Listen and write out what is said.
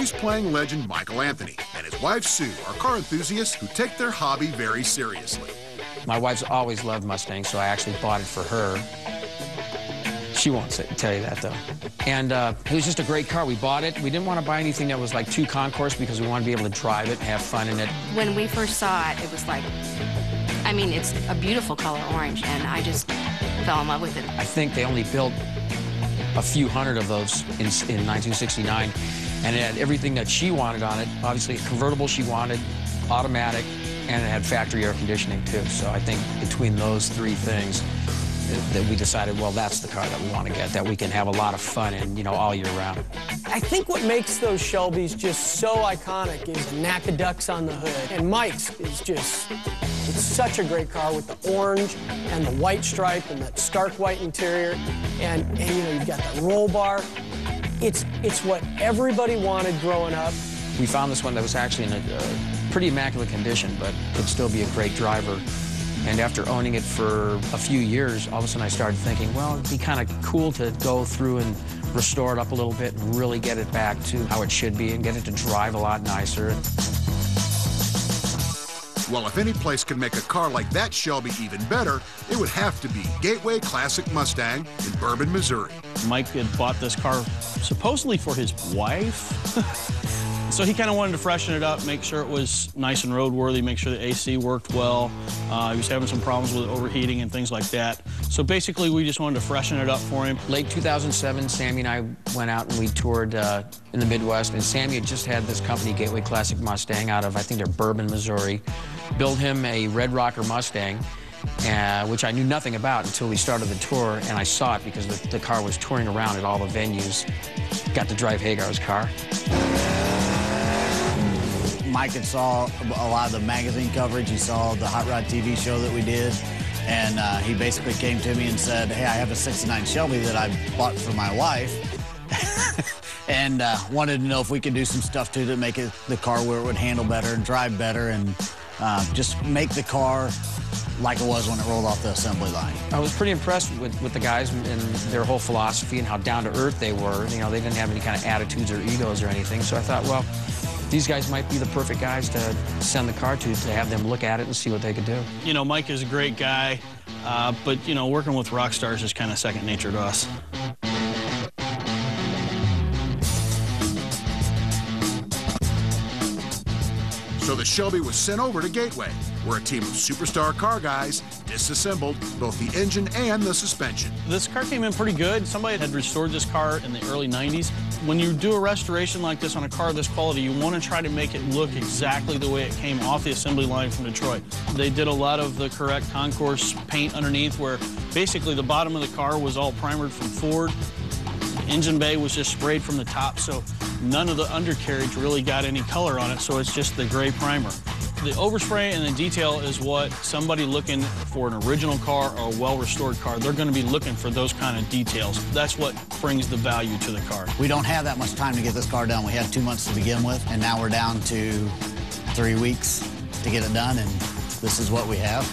race-playing legend Michael Anthony and his wife Sue are car enthusiasts who take their hobby very seriously. My wife's always loved Mustangs, so I actually bought it for her. She won't tell you that, though. And it was just a great car. We bought it. We didn't want to buy anything that was like too concourse because we wanted to be able to drive it and have fun in it. When we first saw it, it was like, I mean, it's a beautiful color orange, and I just fell in love with it. I think they only built a few hundred of those in 1969, and it had everything that she wanted on it. Obviously, a convertible she wanted, automatic, and it had factory air conditioning, too. So I think between those three things, that we decided, well, that's the car that we want to get, that we can have a lot of fun in, you know, all year round. I think what makes those Shelbys just so iconic is the NACA ducks on the hood. And Mike's is just, it's such a great car with the orange and the white stripe and that stark white interior. And you know, you've got that roll bar. It's what everybody wanted growing up. We found this one that was actually in a pretty immaculate condition, but could still be a great driver. And after owning it for a few years, all of a sudden I started thinking, well, it'd be kind of cool to go through and restore it up a little bit and really get it back to how it should be and get it to drive a lot nicer. Well, if any place could make a car like that Shelby even better, it would have to be Gateway Classic Mustang in Bourbon, Missouri. Mike had bought this car supposedly for his wife. So he kind of wanted to freshen it up, make sure it was nice and roadworthy, make sure the AC worked well. He was having some problems with overheating and things like that. So basically, we just wanted to freshen it up for him. Late 2007, Sammy and I went out and we toured in the Midwest, and Sammy had just had this company, Gateway Classic Mustang, out of, I think they're Bourbon, Missouri, built him a Red Rocker Mustang, which I knew nothing about until we started the tour, and I saw it because the car was touring around at all the venues. Got to drive Hagar's car. Mike had saw a lot of the magazine coverage. He saw the Hot Rod TV show that we did, and he basically came to me and said, hey, I have a '69 Shelby that I bought for my wife, and wanted to know if we could do some stuff to make it the car where it would handle better and drive better and just make the car like it was when it rolled off the assembly line. I was pretty impressed with the guys and their whole philosophy and how down-to-earth they were. You know, they didn't have any kind of attitudes or egos or anything, so I thought, well, these guys might be the perfect guys to send the car to have them look at it and see what they could do. You know, Mike is a great guy, but, you know, working with rock stars is kind of second nature to us. So the Shelby was sent over to Gateway, where a team of superstar car guys disassembled both the engine and the suspension. This car came in pretty good. Somebody had restored this car in the early 90s. When you do a restoration like this on a car of this quality, you want to try to make it look exactly the way it came off the assembly line from Detroit. They did a lot of the correct concourse paint underneath, where basically the bottom of the car was all primered from Ford. The engine bay was just sprayed from the top, so none of the undercarriage really got any color on it, so it's just the gray primer. The overspray and the detail is what somebody looking for an original car or a well-restored car, they're going to be looking for those kind of details. That's what brings the value to the car. We don't have that much time to get this car done. We had 2 months to begin with, and now we're down to 3 weeks to get it done, and this is what we have.